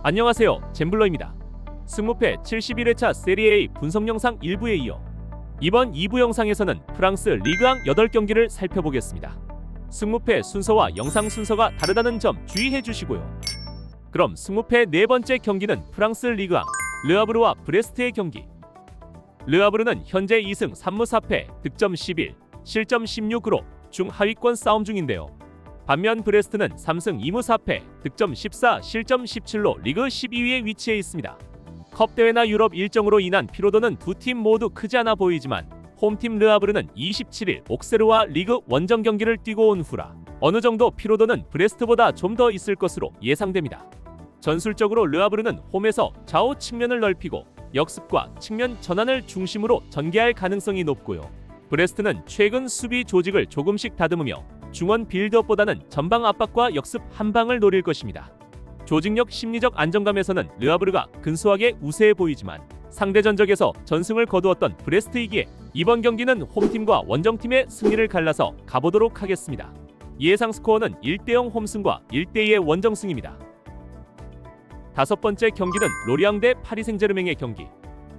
안녕하세요, 잼블러입니다. 승무패 71회차 세리A 분석 영상 1부에 이어 이번 2부 영상에서는 프랑스 리그앙 8경기를 살펴보겠습니다. 승무패 순서와 영상 순서가 다르다는 점 주의해 주시고요. 그럼 승무패 네 번째 경기는 프랑스 리그앙 르아브르와 브레스트의 경기. 르아브르는 현재 2승 3무 4패, 득점 11, 실점 16으로 중하위권 싸움 중인데요. 반면 브레스트는 3승 2무 4패, 득점 14, 실점 17로 리그 12위에 위치해 있습니다. 컵 대회나 유럽 일정으로 인한 피로도는 두 팀 모두 크지 않아 보이지만 홈팀 르아브르는 27일 옥세르와 리그 원정 경기를 뛰고 온 후라 어느 정도 피로도는 브레스트보다 좀 더 있을 것으로 예상됩니다. 전술적으로 르아브르는 홈에서 좌우 측면을 넓히고 역습과 측면 전환을 중심으로 전개할 가능성이 높고요. 브레스트는 최근 수비 조직을 조금씩 다듬으며 중원 빌드업보다는 전방 압박과 역습 한 방을 노릴 것입니다. 조직력 심리적 안정감에서는 르아브르가 근소하게 우세해 보이지만 상대 전적에서 전승을 거두었던 브레스트이기에 이번 경기는 홈팀과 원정팀의 승리를 갈라서 가보도록 하겠습니다. 예상 스코어는 1대0 홈승과 1대2의 원정승입니다. 다섯 번째 경기는 로리앙 대 파리 생제르맹의 경기.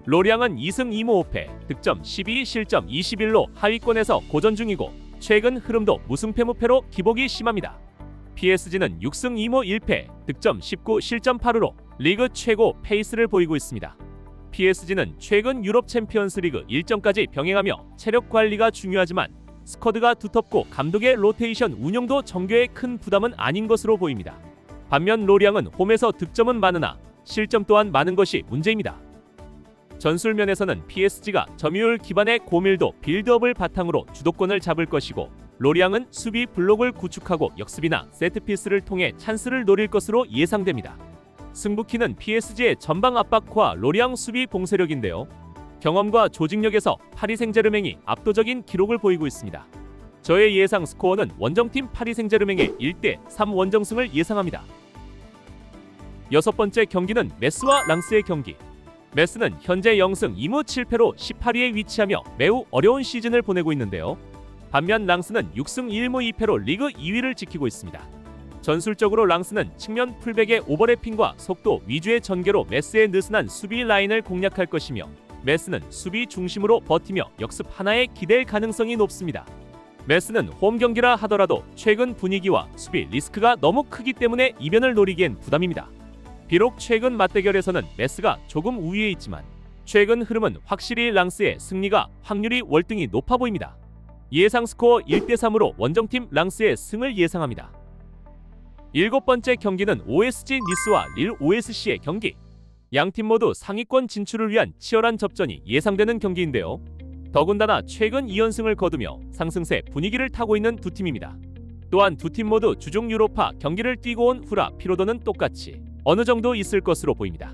로리앙은 2승 2무 5패, 득점 12, 실점 21로 하위권에서 고전 중이고 최근 흐름도 무승패 무패로 기복이 심합니다. PSG는 6승 2무 1패, 득점 19, 실점 8으로 리그 최고 페이스를 보이고 있습니다. PSG는 최근 유럽 챔피언스 리그 일정까지 병행하며 체력 관리가 중요하지만 스쿼드가 두텁고 감독의 로테이션 운영도 정교에 큰 부담은 아닌 것으로 보입니다. 반면 로리앙은 홈에서 득점은 많으나 실점 또한 많은 것이 문제입니다. 전술면에서는 PSG가 점유율 기반의 고밀도 빌드업을 바탕으로 주도권을 잡을 것이고 로리앙은 수비 블록을 구축하고 역습이나 세트피스를 통해 찬스를 노릴 것으로 예상됩니다. 승부키는 PSG의 전방 압박과 로리앙 수비 봉쇄력인데요. 경험과 조직력에서 파리 생제르맹이 압도적인 기록을 보이고 있습니다. 저의 예상 스코어는 원정팀 파리 생제르맹의 1대3 원정승을 예상합니다. 여섯 번째 경기는 메스와 랑스의 경기. 메스는 현재 0승 2무 7패로 18위에 위치하며 매우 어려운 시즌을 보내고 있는데요. 반면 랑스는 6승 1무 2패로 리그 2위를 지키고 있습니다. 전술적으로 랑스는 측면 풀백의 오버래핑과 속도 위주의 전개로 메스의 느슨한 수비 라인을 공략할 것이며 메스는 수비 중심으로 버티며 역습 하나에 기댈 가능성이 높습니다. 메스는 홈 경기라 하더라도 최근 분위기와 수비 리스크가 너무 크기 때문에 이변을 노리기엔 부담입니다. 비록 최근 맞대결에서는 메스가 조금 우위에 있지만 최근 흐름은 확실히 랑스의 승리가 확률이 월등히 높아 보입니다. 예상 스코어 1대3으로 원정팀 랑스의 승을 예상합니다. 일곱 번째 경기는 OSG 니스와 릴 OSC의 경기. 양팀 모두 상위권 진출을 위한 치열한 접전이 예상되는 경기인데요. 더군다나 최근 2연승을 거두며 상승세 분위기를 타고 있는 두 팀입니다. 또한 두 팀 모두 주중 유로파 경기를 뛰고 온 후라 피로도는 똑같이 어느 정도 있을 것으로 보입니다.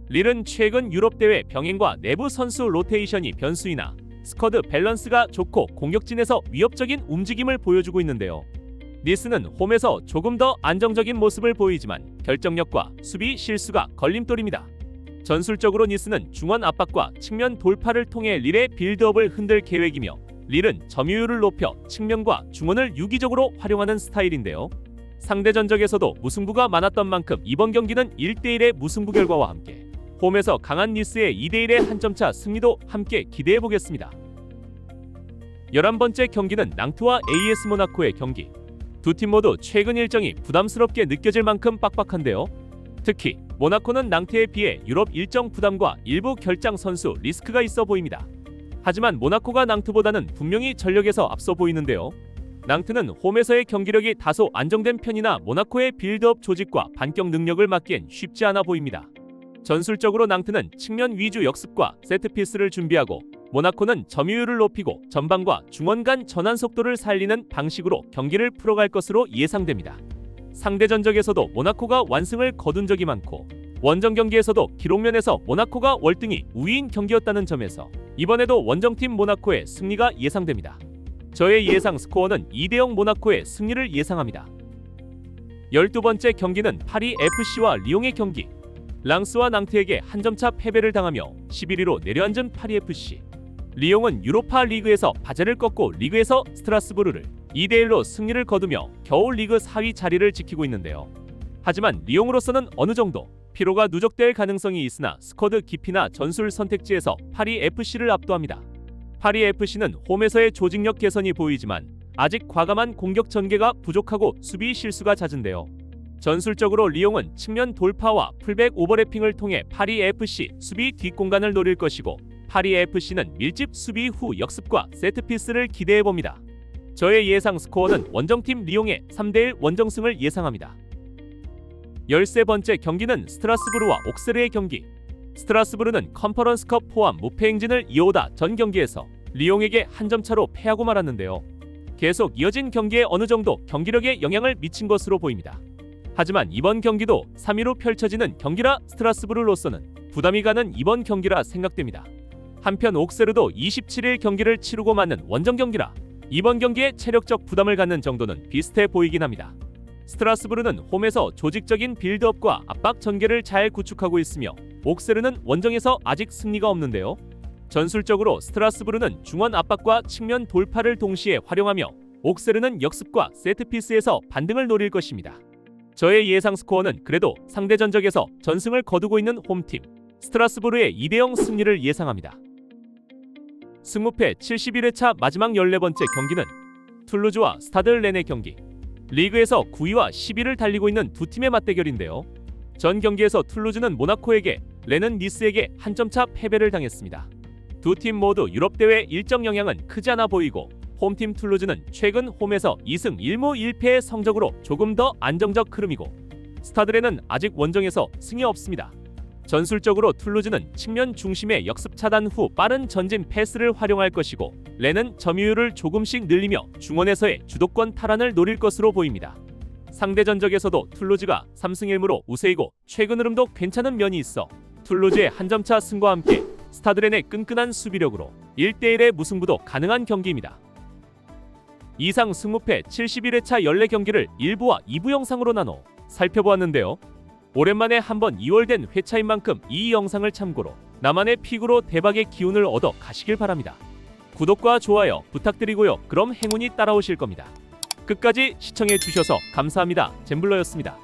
릴은 최근 유럽 대회 병행과 내부 선수 로테이션이 변수이나 스쿼드 밸런스가 좋고 공격진에서 위협적인 움직임을 보여주고 있는데요. 니스는 홈에서 조금 더 안정적인 모습을 보이지만 결정력과 수비 실수가 걸림돌입니다. 전술적으로 니스는 중원 압박과 측면 돌파를 통해 릴의 빌드업을 흔들 계획이며 릴은 점유율을 높여 측면과 중원을 유기적으로 활용하는 스타일인데요. 상대 전적에서도 무승부가 많았던 만큼 이번 경기는 1대1의 무승부 결과와 함께 홈에서 강한 니스의 2대1의 한 점차 승리도 함께 기대해보겠습니다. 11번째 경기는 낭트와 AS 모나코의 경기. 두 팀 모두 최근 일정이 부담스럽게 느껴질 만큼 빡빡한데요. 특히 모나코는 낭트에 비해 유럽 일정 부담과 일부 결장 선수 리스크가 있어 보입니다. 하지만 모나코가 낭트보다는 분명히 전력에서 앞서 보이는데요. 낭트는 홈에서의 경기력이 다소 안정된 편이나 모나코의 빌드업 조직과 반격 능력을 막기엔 쉽지 않아 보입니다. 전술적으로 낭트는 측면 위주 역습과 세트피스를 준비하고 모나코는 점유율을 높이고 전방과 중원 간 전환 속도를 살리는 방식으로 경기를 풀어갈 것으로 예상됩니다. 상대 전적에서도 모나코가 완승을 거둔 적이 많고 원정 경기에서도 기록면에서 모나코가 월등히 우위인 경기였다는 점에서 이번에도 원정팀 모나코의 승리가 예상됩니다. 저의 예상 스코어는 2대0 모나코의 승리를 예상합니다. 12번째 경기는 파리 FC와 리옹의 경기. 랑스와 낭트에게 한 점차 패배를 당하며 11위로 내려앉은 파리 FC. 리옹은 유로파 리그에서 바젤을 꺾고 리그에서 스트라스부르를 2대1로 승리를 거두며 겨우 리그 4위 자리를 지키고 있는데요. 하지만 리옹으로서는 어느 정도 피로가 누적될 가능성이 있으나 스쿼드 깊이나 전술 선택지에서 파리 FC를 압도합니다. 파리 FC는 홈에서의 조직력 개선이 보이지만 아직 과감한 공격 전개가 부족하고 수비 실수가 잦은데요. 전술적으로 리옹은 측면 돌파와 풀백 오버래핑을 통해 파리 FC 수비 뒷공간을 노릴 것이고, 파리 FC는 밀집 수비 후 역습과 세트피스를 기대해봅니다. 저의 예상 스코어는 원정팀 리옹의 3대1 원정승을 예상합니다. 13번째 경기는 스트라스부르와 옥세르의 경기. 스트라스부르는 컨퍼런스컵 포함 무패 행진을 이어오다 전 경기에서 리옹에게 한 점 차로 패하고 말았는데요. 계속 이어진 경기에 어느 정도 경기력에 영향을 미친 것으로 보입니다. 하지만 이번 경기도 3위로 펼쳐지는 경기라 스트라스부르로서는 부담이 가는 이번 경기라 생각됩니다. 한편 옥세르도 27일 경기를 치르고 맞는 원정 경기라 이번 경기에 체력적 부담을 갖는 정도는 비슷해 보이긴 합니다. 스트라스부르는 홈에서 조직적인 빌드업과 압박 전개를 잘 구축하고 있으며 옥세르는 원정에서 아직 승리가 없는데요. 전술적으로 스트라스부르는 중원 압박과 측면 돌파를 동시에 활용하며 옥세르는 역습과 세트피스에서 반등을 노릴 것입니다. 저의 예상 스코어는 그래도 상대 전적에서 전승을 거두고 있는 홈팀 스트라스부르의 2대0 승리를 예상합니다. 승무패 71회차 마지막 14번째 경기는 툴루즈와 스타드 렌의 경기. 리그에서 9위와 10위를 달리고 있는 두 팀의 맞대결인데요. 전 경기에서 툴루즈는 모나코에게, 렌은 니스에게 한 점 차 패배를 당했습니다. 두 팀 모두 유럽 대회 일정 영향은 크지 않아 보이고, 홈팀 툴루즈는 최근 홈에서 2승 1무 1패의 성적으로 조금 더 안정적 흐름이고, 스타드 렌은 아직 원정에서 승이 없습니다. 전술적으로 툴루즈는 측면 중심의 역습 차단 후 빠른 전진 패스를 활용할 것이고, 렌은 점유율을 조금씩 늘리며 중원에서의 주도권 탈환을 노릴 것으로 보입니다. 상대 전적에서도 툴루즈가 3승 1무로 우세이고 최근 흐름도 괜찮은 면이 있어 툴루즈의 한 점차 승과 함께 스타드 렌의 끈끈한 수비력으로 1대1의 무승부도 가능한 경기입니다. 이상 승무패 71회차 14경기를 1부와 2부 영상으로 나눠 살펴보았는데요. 오랜만에 한번 2월된 회차인 만큼 이 영상을 참고로 나만의 픽으로 대박의 기운을 얻어 가시길 바랍니다. 구독과 좋아요 부탁드리고요. 그럼 행운이 따라오실 겁니다. 끝까지 시청해 주셔서 감사합니다. 잼블러였습니다.